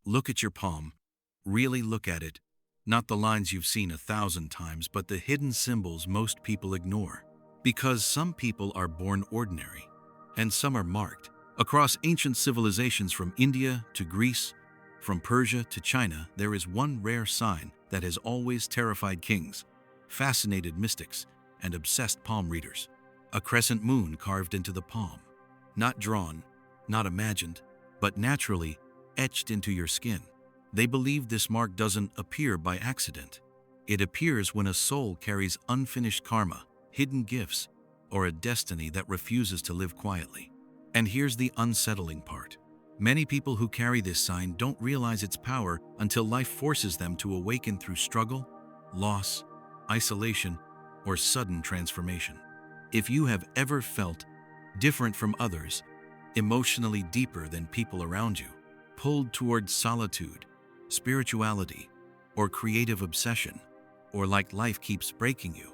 Look at your palm. Really look at it. Not the lines you've seen 1,000 times, but the hidden symbols most people ignore. Because some people are born ordinary, and some are marked. Across ancient civilizations from India to Greece, from Persia to China, there is one rare sign that has always terrified kings, fascinated mystics, and obsessed palm readers. A crescent moon carved into the palm. Not drawn, not imagined, but naturally etched into your skin. They believe this mark doesn't appear by accident. It appears when a soul carries unfinished karma, hidden gifts, or a destiny that refuses to live quietly. And here's the unsettling part. Many people who carry this sign don't realize its power until life forces them to awaken through struggle, loss, isolation, or sudden transformation. If you have ever felt different from others, emotionally deeper than people around you, pulled towards solitude, spirituality, or creative obsession, or like life keeps breaking you,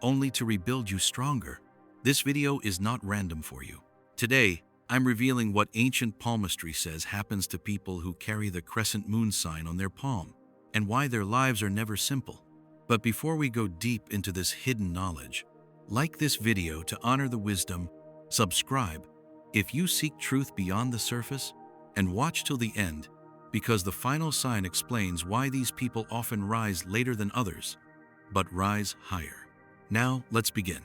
only to rebuild you stronger, this video is not random for you. Today, I'm revealing what ancient palmistry says happens to people who carry the crescent moon sign on their palm, and why their lives are never simple. But before we go deep into this hidden knowledge, like this video to honor the wisdom, subscribe if you seek truth beyond the surface, and watch till the end, because the final sign explains why these people often rise later than others, but rise higher. Now, let's begin.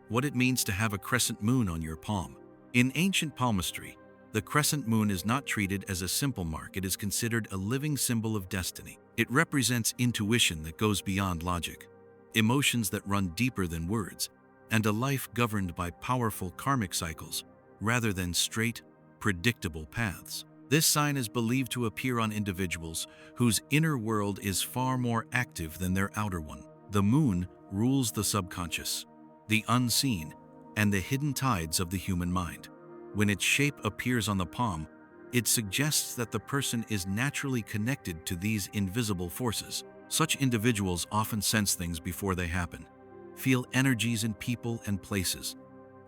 What it means to have a crescent moon on your palm. In ancient palmistry, the crescent moon is not treated as a simple mark. It is considered a living symbol of destiny. It represents intuition that goes beyond logic, emotions that run deeper than words, and a life governed by powerful karmic cycles rather than straight, predictable paths. This sign is believed to appear on individuals whose inner world is far more active than their outer one. The moon rules the subconscious, the unseen, and the hidden tides of the human mind. When its shape appears on the palm, it suggests that the person is naturally connected to these invisible forces. Such individuals often sense things before they happen, feel energies in people and places,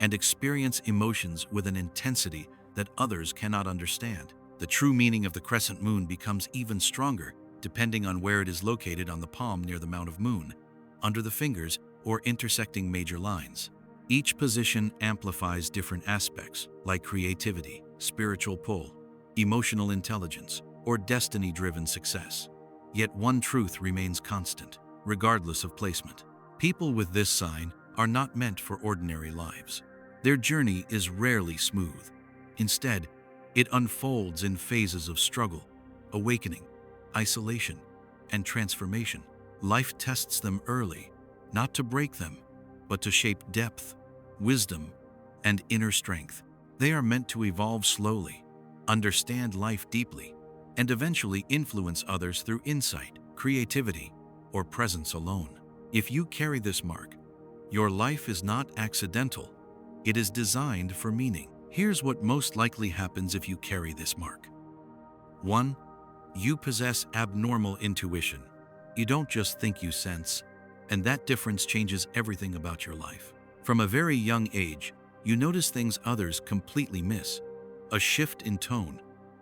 and experience emotions with an intensity that others cannot understand. The true meaning of the crescent moon becomes even stronger depending on where it is located on the palm, near the mount of moon, under the fingers, or intersecting major lines. Each position amplifies different aspects like creativity, spiritual pull, emotional intelligence, or destiny-driven success. Yet one truth remains constant, regardless of placement. People with this sign are not meant for ordinary lives. Their journey is rarely smooth. Instead, it unfolds in phases of struggle, awakening, isolation, and transformation. Life tests them early, not to break them, but to shape depth, wisdom, and inner strength. They are meant to evolve slowly, understand life deeply, and eventually influence others through insight, creativity, or presence alone. If you carry this mark, your life is not accidental. It is designed for meaning. Here's what most likely happens if you carry this mark. 1. You possess abnormal intuition. You don't just think, you sense, and that difference changes everything about your life. From a very young age, you notice things others completely miss. A shift in tone,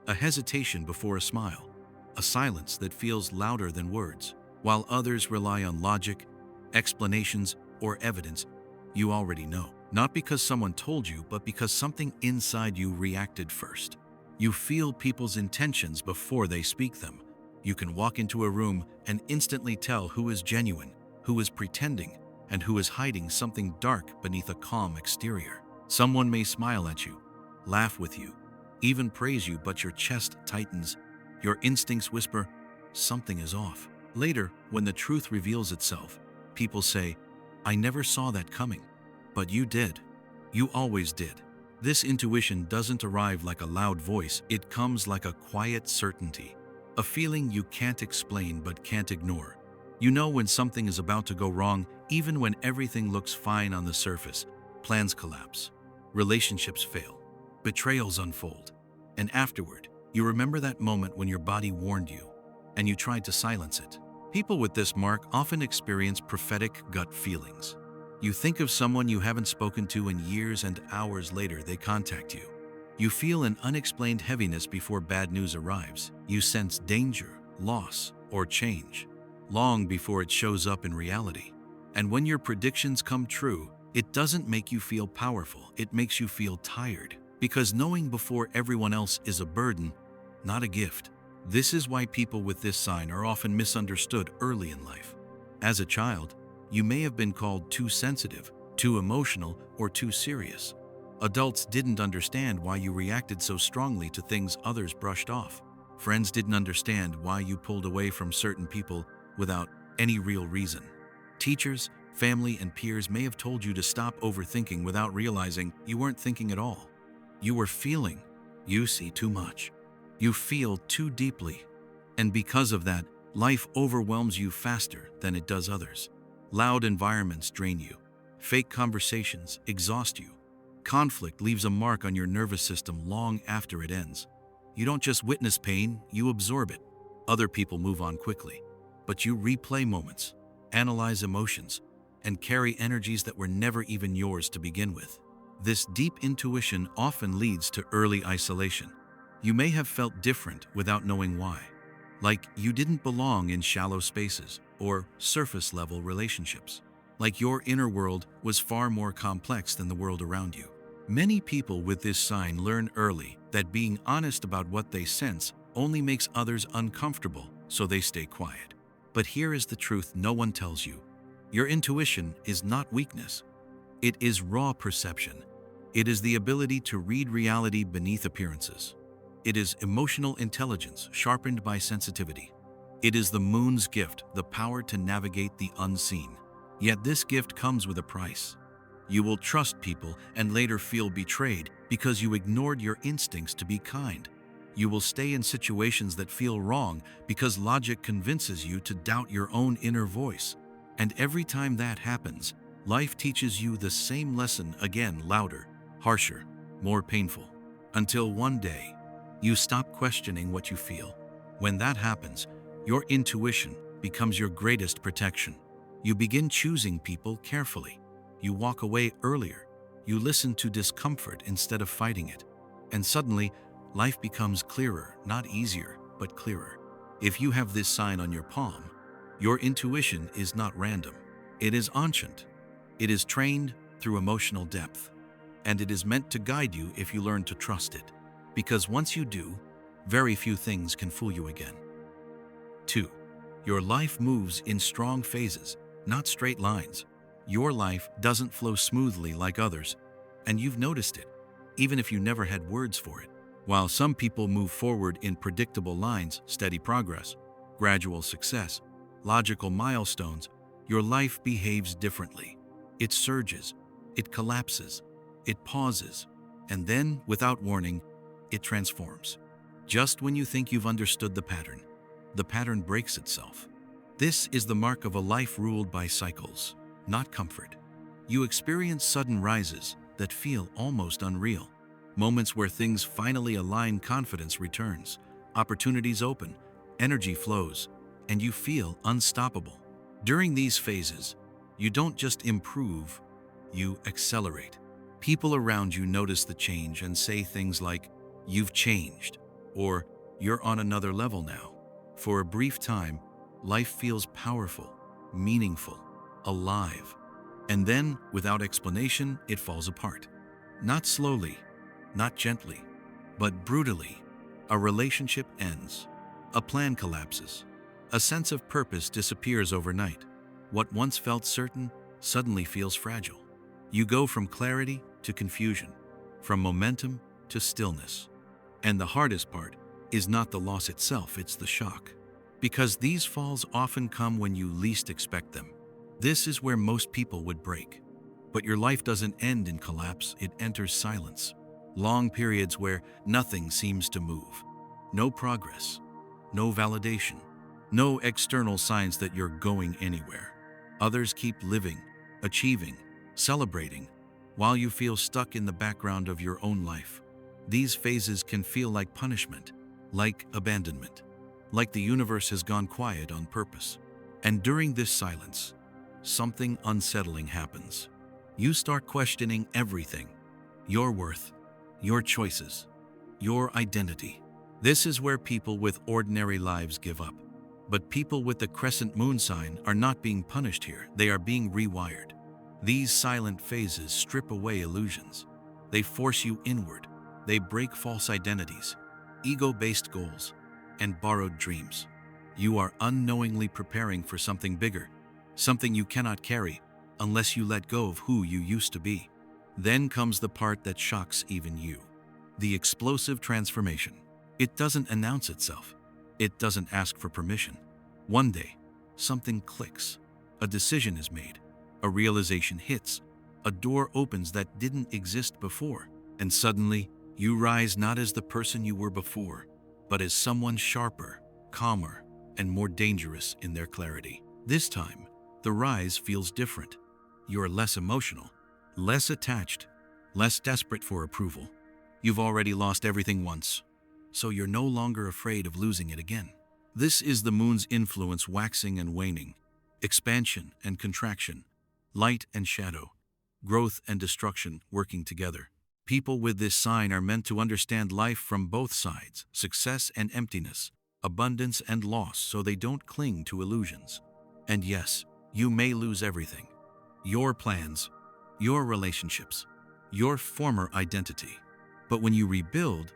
a hesitation before a smile, a silence that feels louder than words. While others rely on logic, explanations, or evidence, you already know. Not because someone told you, but because something inside you reacted first. You feel people's intentions before they speak them. You can walk into a room and instantly tell who is genuine, who is pretending, and who is hiding something dark beneath a calm exterior. Someone may smile at you, laugh with you, even praise you, but your chest tightens. Your instincts whisper, something is off. Later, when the truth reveals itself, people say, I never saw that coming. But you did. You always did. This intuition doesn't arrive like a loud voice. It comes like a quiet certainty, a feeling you can't explain but can't ignore. You know when something is about to go wrong, even when everything looks fine on the surface. Plans collapse, relationships fail, betrayals unfold, and afterward, you remember that moment when your body warned you, and you tried to silence it. People with this mark often experience prophetic gut feelings. You think of someone you haven't spoken to in years, and hours later they contact you. You feel an unexplained heaviness before bad news arrives. You sense danger, loss, or change, long before it shows up in reality. And when your predictions come true, it doesn't make you feel powerful, it makes you feel tired. Because knowing before everyone else is a burden, not a gift. This is why people with this sign are often misunderstood early in life. As a child, you may have been called too sensitive, too emotional, or too serious. Adults didn't understand why you reacted so strongly to things others brushed off. Friends didn't understand why you pulled away from certain people without any real reason. Teachers, family, and peers may have told you to stop overthinking without realizing you weren't thinking at all. You were feeling. You see too much. You feel too deeply. And because of that, life overwhelms you faster than it does others. Loud environments drain you. Fake conversations exhaust you. Conflict leaves a mark on your nervous system long after it ends. You don't just witness pain, you absorb it. Other people move on quickly, but you replay moments, analyze emotions, and carry energies that were never even yours to begin with. This deep intuition often leads to early isolation. You may have felt different without knowing why, like you didn't belong in shallow spaces or surface-level relationships, like your inner world was far more complex than the world around you. Many people with this sign learn early that being honest about what they sense only makes others uncomfortable, so they stay quiet. But here is the truth no one tells you. Your intuition is not weakness. It is raw perception. It is the ability to read reality beneath appearances. It is emotional intelligence sharpened by sensitivity. It is the moon's gift, the power to navigate the unseen. Yet this gift comes with a price. You will trust people and later feel betrayed because you ignored your instincts to be kind. You will stay in situations that feel wrong because logic convinces you to doubt your own inner voice. And every time that happens, life teaches you the same lesson again, louder, harsher, more painful. Until one day, you stop questioning what you feel. When that happens, your intuition becomes your greatest protection. You begin choosing people carefully. You walk away earlier. You listen to discomfort instead of fighting it. And suddenly, life becomes clearer, not easier, but clearer. If you have this sign on your palm, your intuition is not random. It is ancient. It is trained through emotional depth. And it is meant to guide you if you learn to trust it. Because once you do, very few things can fool you again. 2. Your life moves in strong phases, not straight lines. Your life doesn't flow smoothly like others, and you've noticed it, even if you never had words for it. While some people move forward in predictable lines, steady progress, gradual success, logical milestones, your life behaves differently. It surges, it collapses, it pauses, and then, without warning, it transforms. Just when you think you've understood the pattern breaks itself. This is the mark of a life ruled by cycles, not comfort. You experience sudden rises that feel almost unreal. Moments where things finally align, confidence returns, opportunities open, energy flows, and you feel unstoppable. During these phases, you don't just improve, you accelerate. People around you notice the change and say things like, "You've changed," or "You're on another level now." For a brief time, life feels powerful, meaningful, alive. And then, without explanation, it falls apart. Not slowly, not gently, but brutally. A relationship ends. A plan collapses. A sense of purpose disappears overnight. What once felt certain suddenly feels fragile. You go from clarity to confusion, from momentum to stillness. And the hardest part is not the loss itself, it's the shock. Because these falls often come when you least expect them. This is where most people would break. But your life doesn't end in collapse, it enters silence. Long periods where nothing seems to move. No progress, no validation, no external signs that you're going anywhere. Others keep living, achieving, celebrating, while you feel stuck in the background of your own life. These phases can feel like punishment, like abandonment, like the universe has gone quiet on purpose. And during this silence, something unsettling happens. You start questioning everything: your worth, your choices, your identity. This is where people with ordinary lives give up. But people with the crescent moon sign are not being punished here, they are being rewired. These silent phases strip away illusions. They force you inward. They break false identities, ego-based goals, and borrowed dreams. You are unknowingly preparing for something bigger, something you cannot carry unless you let go of who you used to be. Then comes the part that shocks even you. The explosive transformation. It doesn't announce itself. It doesn't ask for permission. One day, something clicks. A decision is made. A realization hits. A door opens that didn't exist before. And suddenly, you rise not as the person you were before, but as someone sharper, calmer, and more dangerous in their clarity. This time, the rise feels different. You're less emotional, less attached, less desperate for approval. You've already lost everything once, so you're no longer afraid of losing it again. This is the moon's influence waxing and waning, expansion and contraction, light and shadow, growth and destruction working together. People with this sign are meant to understand life from both sides, success and emptiness, abundance and loss, so they don't cling to illusions. And yes, you may lose everything. Your plans, your relationships, your former identity. But when you rebuild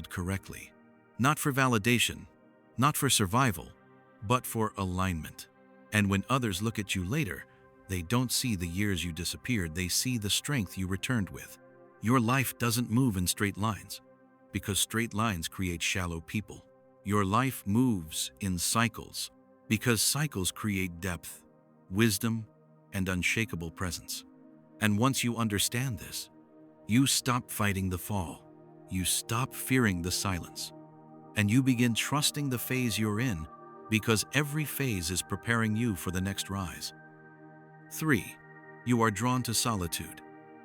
correctly. Not for validation, not for survival, but for alignment. And when others look at you later, they don't see the years you disappeared, they see the strength you returned with. Your life doesn't move in straight lines, because straight lines create shallow people. Your life moves in cycles, because cycles create depth, wisdom, and unshakable presence. And once you understand this, you stop fighting the fall. You stop fearing the silence. And you begin trusting the phase you're in, because every phase is preparing you for the next rise. 3. You are drawn to solitude,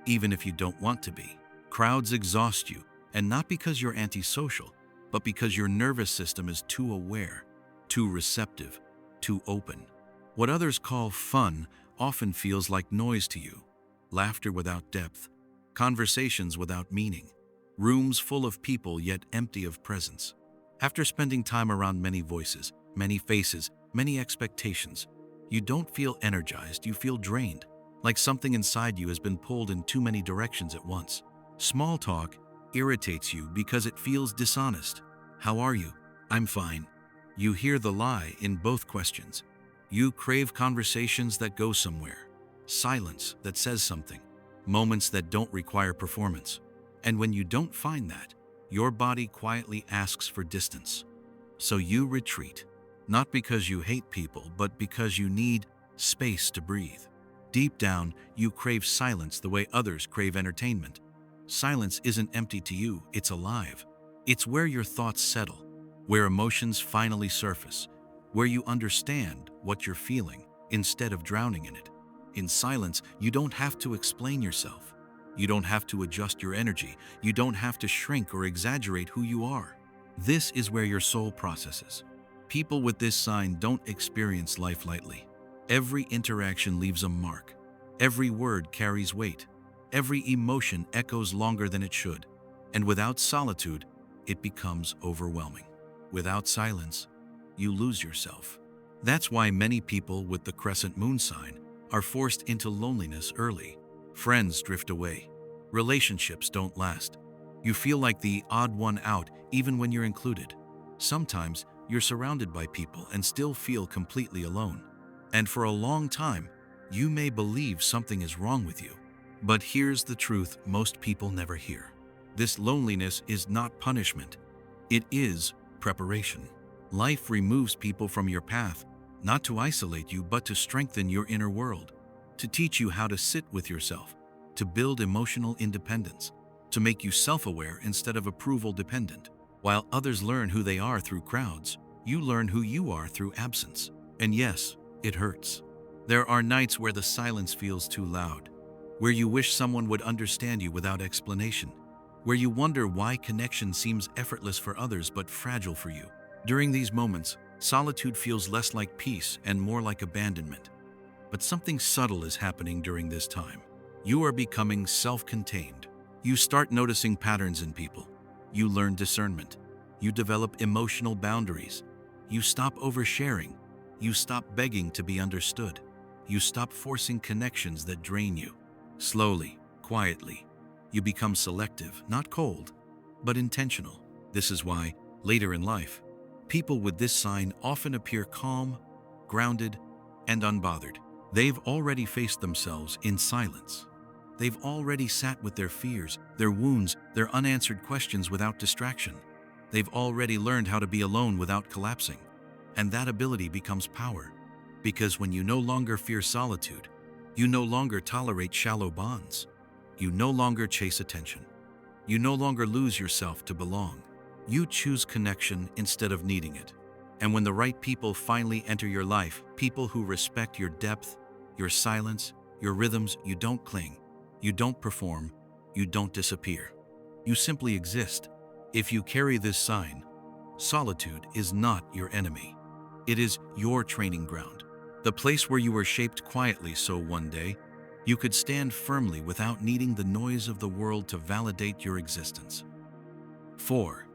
even if you don't want to be. Crowds exhaust you, and not because you're antisocial, but because your nervous system is too aware, too receptive, too open. What others call fun often feels like noise to you. Laughter without depth, conversations without meaning, rooms full of people yet empty of presence. After spending time around many voices, many faces, many expectations, you don't feel energized, you feel drained, like something inside you has been pulled in too many directions at once. Small talk irritates you because it feels dishonest. How are you? I'm fine. You hear the lie in both questions. You crave conversations that go somewhere, silence that says something, moments that don't require performance. And when you don't find that, your body quietly asks for distance. So you retreat, not because you hate people, but because you need space to breathe. Deep down, you crave silence the way others crave entertainment. Silence isn't empty to you, it's alive. It's where your thoughts settle, where emotions finally surface, where you understand what you're feeling instead of drowning in it. In silence, you don't have to explain yourself. You don't have to adjust your energy. You don't have to shrink or exaggerate who you are. This is where your soul processes. People with this sign don't experience life lightly. Every interaction leaves a mark. Every word carries weight. Every emotion echoes longer than it should. And without solitude, it becomes overwhelming. Without silence, you lose yourself. That's why many people with the crescent moon sign are forced into loneliness early. Friends drift away. Relationships don't last. You feel like the odd one out even when you're included. Sometimes you're surrounded by people and still feel completely alone. And for a long time, you may believe something is wrong with you. But here's the truth most people never hear. This loneliness is not punishment. It is preparation. Life removes people from your path, not to isolate you, but to strengthen your inner world, to teach you how to sit with yourself, to build emotional independence, to make you self-aware instead of approval-dependent. While others learn who they are through crowds, you learn who you are through absence. And yes, it hurts. There are nights where the silence feels too loud, where you wish someone would understand you without explanation, where you wonder why connection seems effortless for others but fragile for you. During these moments, solitude feels less like peace and more like abandonment. But something subtle is happening during this time. You are becoming self-contained. You start noticing patterns in people. You learn discernment. You develop emotional boundaries. You stop oversharing. You stop begging to be understood. You stop forcing connections that drain you. Slowly, quietly, you become selective, not cold, but intentional. This is why, later in life, people with this sign often appear calm, grounded, and unbothered. They've already faced themselves in silence. They've already sat with their fears, their wounds, their unanswered questions without distraction. They've already learned how to be alone without collapsing. And that ability becomes power. Because when you no longer fear solitude, you no longer tolerate shallow bonds. You no longer chase attention. You no longer lose yourself to belong. You choose connection instead of needing it. And when the right people finally enter your life, people who respect your depth, your silence, your rhythms, you don't cling. You don't perform. You don't disappear. You simply exist. If you carry this sign, solitude is not your enemy. It is your training ground. The place where you were shaped quietly so one day, you could stand firmly without needing the noise of the world to validate your existence. 4.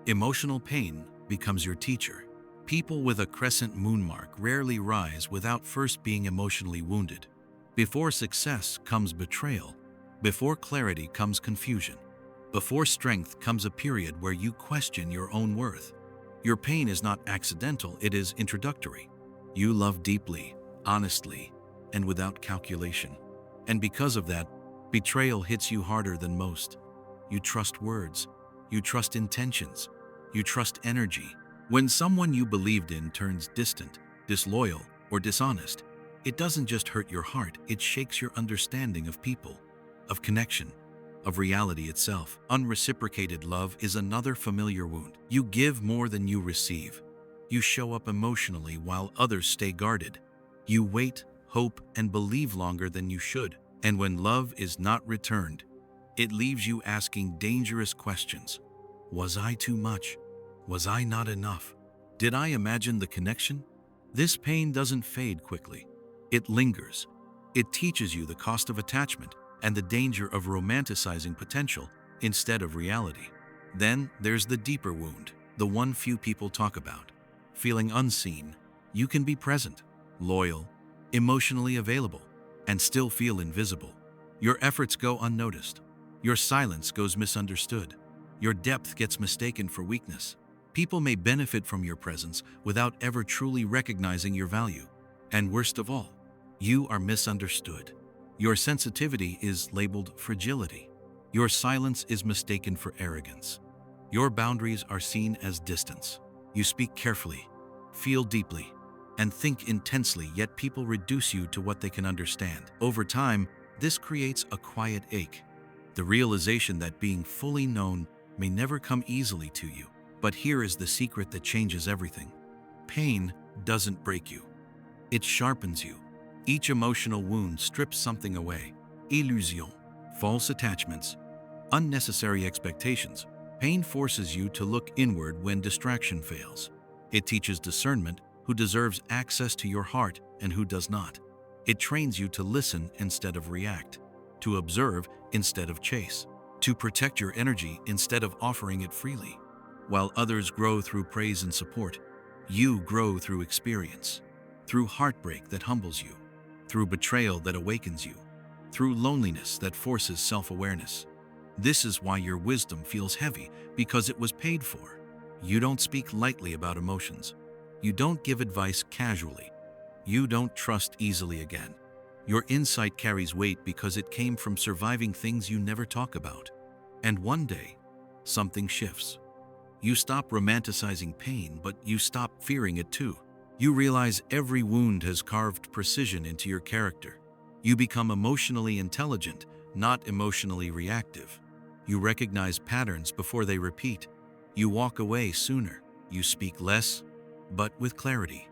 Emotional pain becomes your teacher. People with a crescent moon mark rarely rise without first being emotionally wounded. Before success comes betrayal. Before clarity comes confusion. Before strength comes a period where you question your own worth. Your pain is not accidental, it is introductory. You love deeply, honestly, and without calculation. And because of that, betrayal hits you harder than most. You trust words. You trust intentions. You trust energy. When someone you believed in turns distant, disloyal, or dishonest, it doesn't just hurt your heart, it shakes your understanding of people, of connection, of reality itself. Unreciprocated love is another familiar wound. You give more than you receive. You show up emotionally while others stay guarded. You wait, hope, and believe longer than you should. And when love is not returned, it leaves you asking dangerous questions. Was I too much? Was I not enough? Did I imagine the connection? This pain doesn't fade quickly. It lingers. It teaches you the cost of attachment and the danger of romanticizing potential instead of reality. Then there's the deeper wound, the one few people talk about. Feeling unseen, you can be present, loyal, emotionally available, and still feel invisible. Your efforts go unnoticed. Your silence goes misunderstood. Your depth gets mistaken for weakness. People may benefit from your presence without ever truly recognizing your value. And worst of all, you are misunderstood. Your sensitivity is labeled fragility. Your silence is mistaken for arrogance. Your boundaries are seen as distance. You speak carefully, feel deeply, and think intensely, yet people reduce you to what they can understand. Over time, this creates a quiet ache, the realization that being fully known may never come easily to you. But here is the secret that changes everything. Pain doesn't break you. It sharpens you. Each emotional wound strips something away. Illusion, false attachments, unnecessary expectations. Pain forces you to look inward when distraction fails. It teaches discernment, who deserves access to your heart and who does not. It trains you to listen instead of react, to observe instead of chase, to protect your energy instead of offering it freely. While others grow through praise and support, you grow through experience, through heartbreak that humbles you, through betrayal that awakens you, through loneliness that forces self-awareness. This is why your wisdom feels heavy, because it was paid for. You don't speak lightly about emotions. You don't give advice casually. You don't trust easily again. Your insight carries weight because it came from surviving things you never talk about. And one day, something shifts. You stop romanticizing pain, but you stop fearing it too. You realize every wound has carved precision into your character. You become emotionally intelligent, not emotionally reactive. You recognize patterns before they repeat. You walk away sooner. You speak less, but with clarity.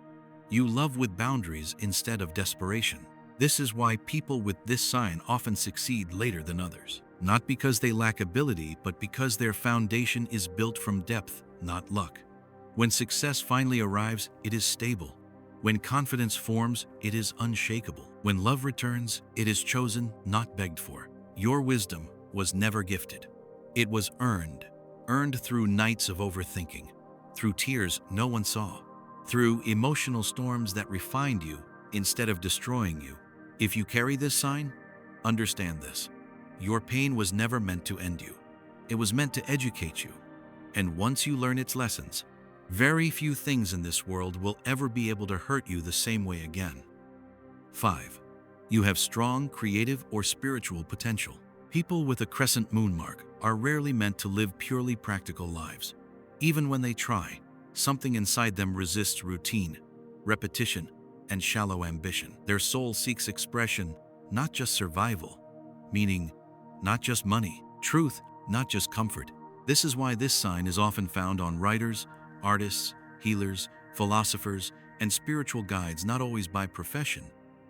You love with boundaries instead of desperation. This is why people with this sign often succeed later than others. Not because they lack ability, but because their foundation is built from depth, not luck. When success finally arrives, it is stable. When confidence forms, it is unshakable. When love returns, it is chosen, not begged for. Your wisdom, was never gifted. It was earned. Earned through nights of overthinking, through tears no one saw, through emotional storms that refined you instead of destroying you. If you carry this sign, understand this. Your pain was never meant to end you. It was meant to educate you. And once you learn its lessons, very few things in this world will ever be able to hurt you the same way again. 5. You have strong creative or spiritual potential. People with a crescent moon mark are rarely meant to live purely practical lives. Even when they try, something inside them resists routine, repetition, and shallow ambition. Their soul seeks expression, not just survival, meaning not just money, truth, not just comfort. This is why this sign is often found on writers, artists, healers, philosophers, and spiritual guides, not always by profession,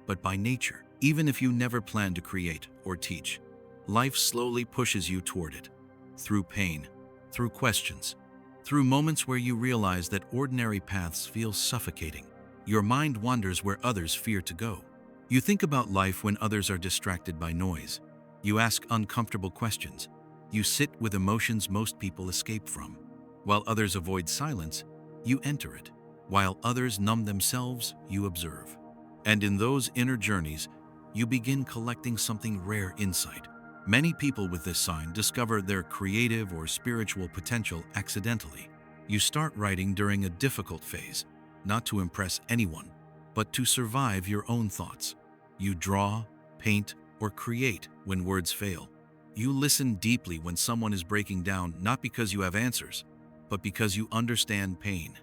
but by nature. Even if you never plan to create or teach, life slowly pushes you toward it. Through pain, through questions, through moments where you realize that ordinary paths feel suffocating. Your mind wanders where others fear to go. You think about life when others are distracted by noise. You ask uncomfortable questions. You sit with emotions most people escape from. While others avoid silence, you enter it. While others numb themselves, you observe. And in those inner journeys, you begin collecting something rare: insight. Many people with this sign discover their creative or spiritual potential accidentally. You start writing during a difficult phase, not to impress anyone, but to survive your own thoughts. You draw, paint, or create when words fail. You listen deeply when someone is breaking down, not because you have answers, but because you understand pain.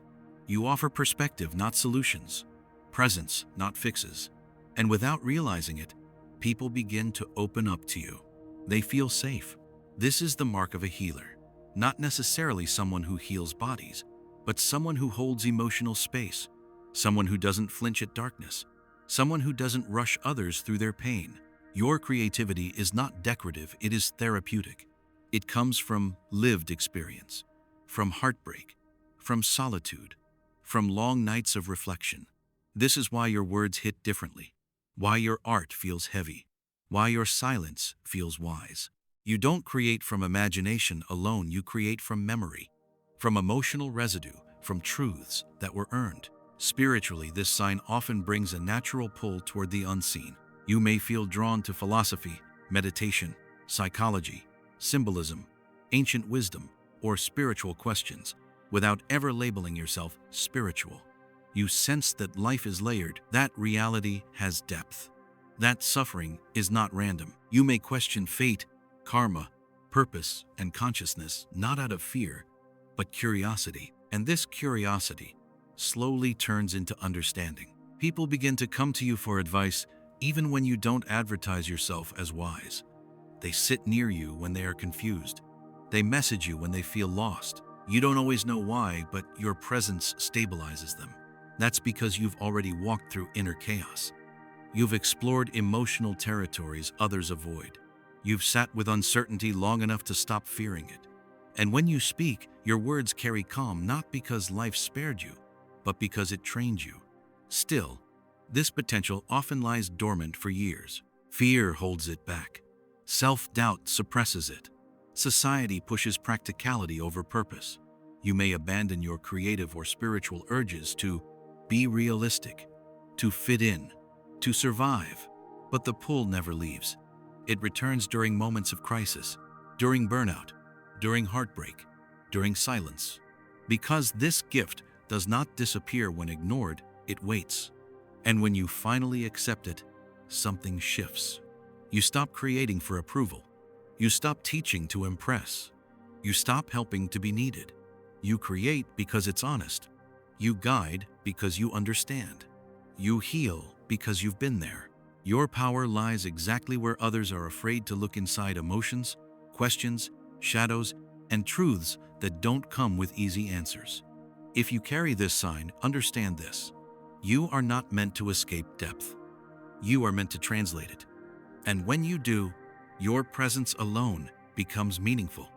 You offer perspective, not solutions, presence, not fixes. And without realizing it, people begin to open up to you. They feel safe. This is the mark of a healer, not necessarily someone who heals bodies, but someone who holds emotional space, someone who doesn't flinch at darkness, someone who doesn't rush others through their pain. Your creativity is not decorative, it is therapeutic. It comes from lived experience, from heartbreak, from solitude, from long nights of reflection. This is why your words hit differently, why your art feels heavy, why your silence feels wise. You don't create from imagination alone, you create from memory, from emotional residue, from truths that were earned. Spiritually, this sign often brings a natural pull toward the unseen. You may feel drawn to philosophy, meditation, psychology, symbolism, ancient wisdom, or spiritual questions, without ever labeling yourself spiritual. You sense that life is layered, that reality has depth, that suffering is not random. You may question fate, karma, purpose, and consciousness, not out of fear, but curiosity. And this curiosity slowly turns into understanding. People begin to come to you for advice, even when you don't advertise yourself as wise. They sit near you when they are confused. They message you when they feel lost. You don't always know why, but your presence stabilizes them. That's because you've already walked through inner chaos. You've explored emotional territories others avoid. You've sat with uncertainty long enough to stop fearing it. And when you speak, your words carry calm, not because life spared you, but because it trained you. Still, this potential often lies dormant for years. Fear holds it back. Self-doubt suppresses it. Society pushes practicality over purpose. You may abandon your creative or spiritual urges to be realistic, to fit in, to survive. But the pull never leaves. It returns during moments of crisis, during burnout, during heartbreak, during silence. Because this gift does not disappear when ignored, it waits. And when you finally accept it, something shifts. You stop creating for approval. You stop teaching to impress. You stop helping to be needed. You create because it's honest. You guide because you understand. You heal because you've been there. Your power lies exactly where others are afraid to look: inside emotions, questions, shadows, and truths that don't come with easy answers. If you carry this sign, understand this. You are not meant to escape depth. You are meant to translate it. And when you do, your presence alone becomes meaningful.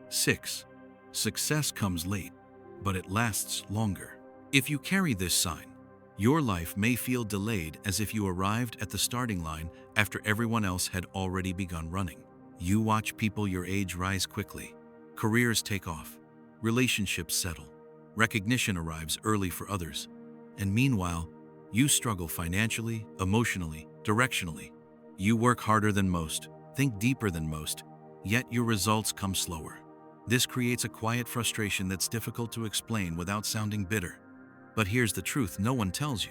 6. Success comes late, but it lasts longer. If you carry this sign, your life may feel delayed, as if you arrived at the starting line after everyone else had already begun running. You watch people your age rise quickly. Careers take off. Relationships settle. Recognition arrives early for others. And meanwhile, you struggle financially, emotionally, directionally. You work harder than most, think deeper than most, yet your results come slower. This creates a quiet frustration that's difficult to explain without sounding bitter. But here's the truth no one tells you.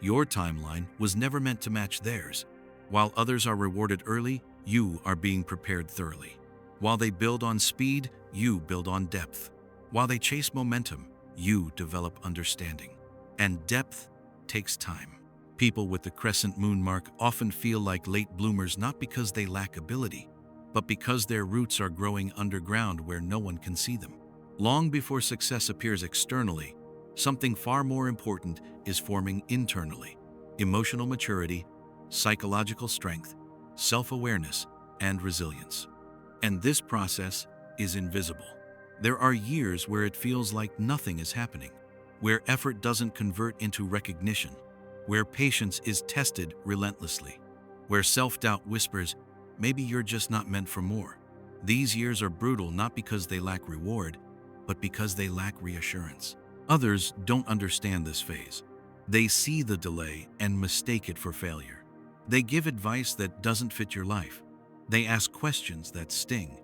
Your timeline was never meant to match theirs. While others are rewarded early, you are being prepared thoroughly. While they build on speed, you build on depth. While they chase momentum, you develop understanding. And depth takes time. People with the crescent moon mark often feel like late bloomers not because they lack ability, but because their roots are growing underground where no one can see them. Long before success appears externally, something far more important is forming internally. Emotional maturity, psychological strength, self-awareness, and resilience. And this process is invisible. There are years where it feels like nothing is happening, where effort doesn't convert into recognition, where patience is tested relentlessly, where self-doubt whispers, maybe you're just not meant for more. These years are brutal not because they lack reward, but because they lack reassurance. Others don't understand this phase. They see the delay and mistake it for failure. They give advice that doesn't fit your life. They ask questions that sting.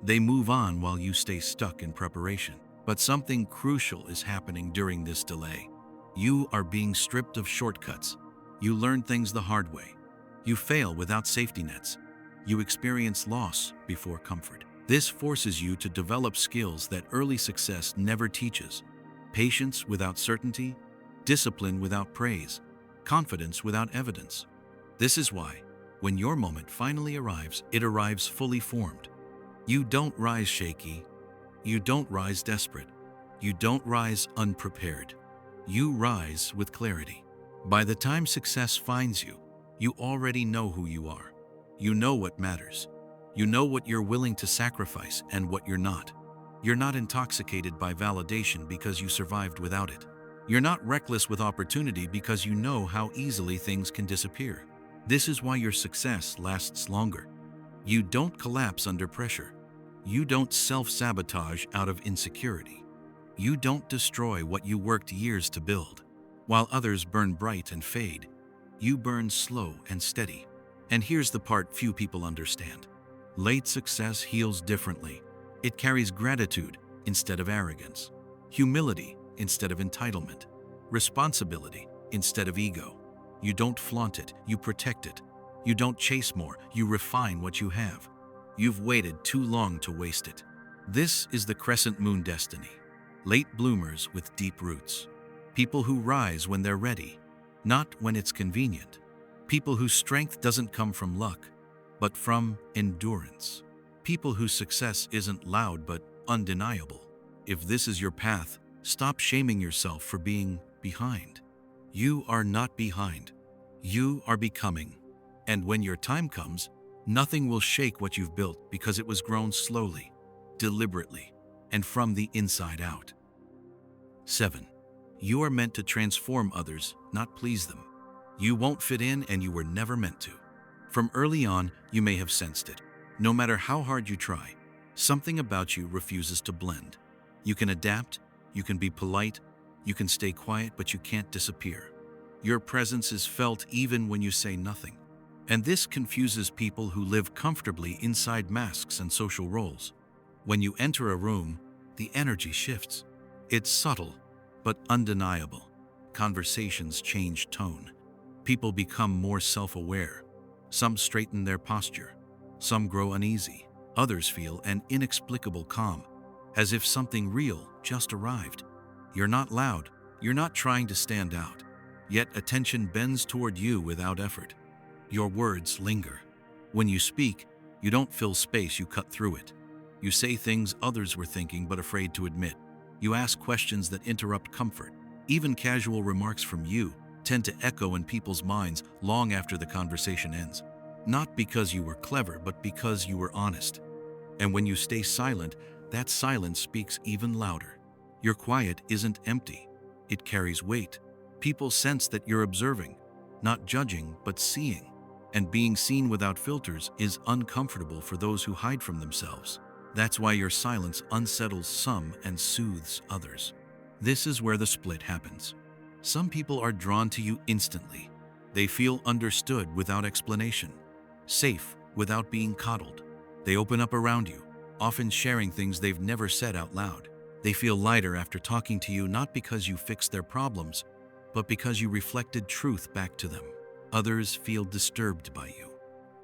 They move on while you stay stuck in preparation. But something crucial is happening during this delay. You are being stripped of shortcuts. You learn things the hard way. You fail without safety nets. You experience loss before comfort. This forces you to develop skills that early success never teaches. Patience without certainty, discipline without praise, confidence without evidence. This is why, when your moment finally arrives, it arrives fully formed. You don't rise shaky. You don't rise desperate. You don't rise unprepared. You rise with clarity. By the time success finds you, you already know who you are. You know what matters. You know what you're willing to sacrifice and what you're not. You're not intoxicated by validation because you survived without it. You're not reckless with opportunity because you know how easily things can disappear. This is why your success lasts longer. You don't collapse under pressure. You don't self-sabotage out of insecurity. You don't destroy what you worked years to build. While others burn bright and fade, you burn slow and steady. And here's the part few people understand. Late success heals differently. It carries gratitude instead of arrogance, humility instead of entitlement, responsibility instead of ego. You don't flaunt it, you protect it. You don't chase more, you refine what you have. You've waited too long to waste it. This is the crescent moon destiny. Late bloomers with deep roots. People who rise when they're ready, not when it's convenient. People whose strength doesn't come from luck, but from endurance. People whose success isn't loud but undeniable. If this is your path, stop shaming yourself for being behind. You are not behind. You are becoming. And when your time comes, nothing will shake what you've built because it was grown slowly, deliberately, and from the inside out. 7. You are meant to transform others, not please them. You won't fit in and you were never meant to. From early on, you may have sensed it. No matter how hard you try, something about you refuses to blend. You can adapt, you can be polite, you can stay quiet, but you can't disappear. Your presence is felt even when you say nothing. And this confuses people who live comfortably inside masks and social roles. When you enter a room, the energy shifts. It's subtle, but undeniable. Conversations change tone. People become more self-aware. Some straighten their posture. Some grow uneasy. Others feel an inexplicable calm, as if something real just arrived. You're not loud. You're not trying to stand out. Yet attention bends toward you without effort. Your words linger. When you speak, you don't fill space, you cut through it. You say things others were thinking but afraid to admit. You ask questions that interrupt comfort. Even casual remarks from you tend to echo in people's minds long after the conversation ends. Not because you were clever, but because you were honest. And when you stay silent, that silence speaks even louder. Your quiet isn't empty. It carries weight. People sense that you're observing, not judging, but seeing. And being seen without filters is uncomfortable for those who hide from themselves. That's why your silence unsettles some and soothes others. This is where the split happens. Some people are drawn to you instantly. They feel understood without explanation, safe without being coddled. They open up around you, often sharing things they've never said out loud. They feel lighter after talking to you, not because you fixed their problems, but because you reflected truth back to them. Others feel disturbed by you.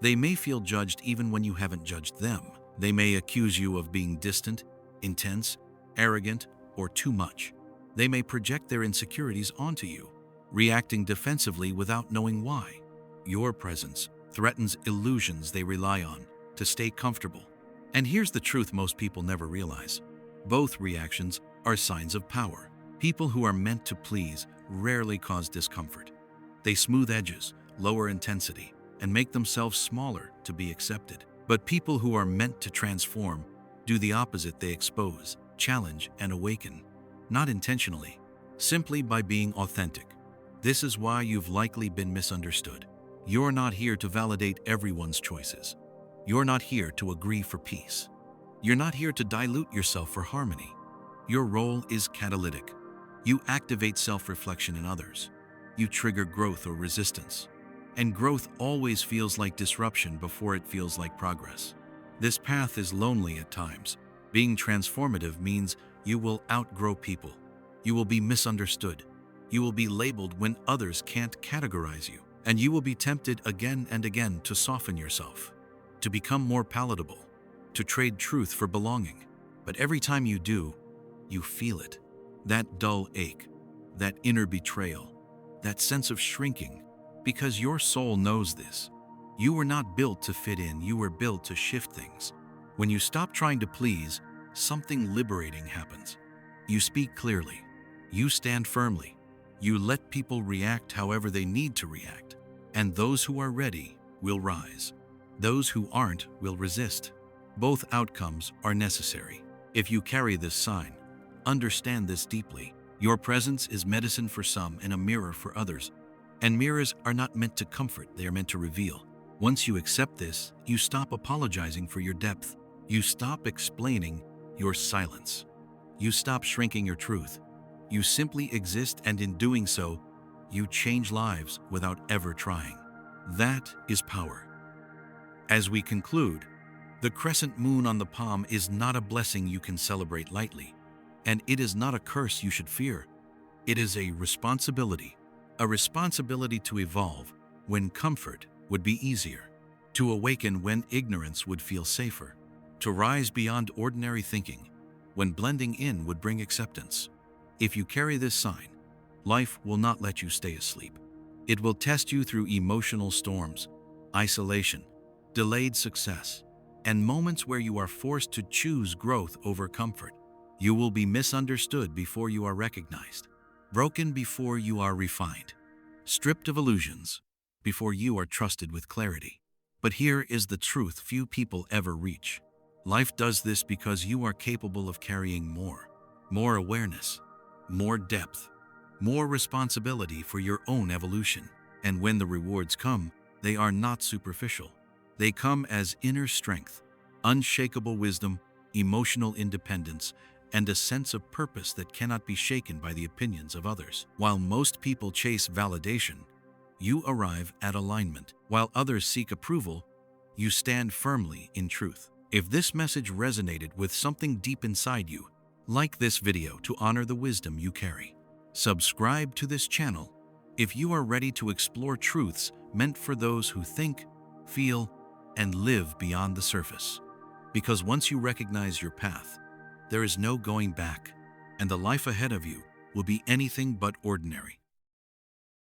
They may feel judged even when you haven't judged them. They may accuse you of being distant, intense, arrogant, or too much. They may project their insecurities onto you, reacting defensively without knowing why. Your presence threatens illusions they rely on to stay comfortable. And here's the truth most people never realize. Both reactions are signs of power. People who are meant to please rarely cause discomfort. They smooth edges, lower intensity, and make themselves smaller to be accepted. But people who are meant to transform do the opposite. They expose, challenge, and awaken, not intentionally, simply by being authentic. This is why you've likely been misunderstood. You're not here to validate everyone's choices. You're not here to agree for peace. You're not here to dilute yourself for harmony. Your role is catalytic. You activate self-reflection in others. You trigger growth or resistance. And growth always feels like disruption before it feels like progress. This path is lonely at times. Being transformative means you will outgrow people. You will be misunderstood. You will be labeled when others can't categorize you. And you will be tempted again and again to soften yourself, to become more palatable, to trade truth for belonging. But every time you do, you feel it. That dull ache, that inner betrayal, that sense of shrinking, because your soul knows this. You were not built to fit in, you were built to shift things. When you stop trying to please, something liberating happens. You speak clearly. You stand firmly. You let people react however they need to react. And those who are ready will rise. Those who aren't will resist. Both outcomes are necessary. If you carry this sign, understand this deeply. Your presence is medicine for some and a mirror for others. And mirrors are not meant to comfort, they are meant to reveal. Once you accept this, you stop apologizing for your depth. You stop explaining your silence. You stop shrinking your truth. You simply exist, and in doing so, you change lives without ever trying. That is power. As we conclude, the crescent moon on the palm is not a blessing you can celebrate lightly, and it is not a curse you should fear. It is a responsibility to evolve when comfort would be easier, to awaken when ignorance would feel safer, to rise beyond ordinary thinking when blending in would bring acceptance. If you carry this sign, life will not let you stay asleep. It will test you through emotional storms, isolation, delayed success, and moments where you are forced to choose growth over comfort. You will be misunderstood before you are recognized, broken before you are refined, stripped of illusions before you are trusted with clarity. But here is the truth few people ever reach. Life does this because you are capable of carrying more awareness, more depth, more responsibility for your own evolution. And when the rewards come, they are not superficial. They come as inner strength, unshakable wisdom, emotional independence, and a sense of purpose that cannot be shaken by the opinions of others. While most people chase validation, you arrive at alignment. While others seek approval, you stand firmly in truth. If this message resonated with something deep inside you, like this video to honor the wisdom you carry. Subscribe to this channel if you are ready to explore truths meant for those who think, feel, and live beyond the surface. Because once you recognize your path, there is no going back, and the life ahead of you will be anything but ordinary.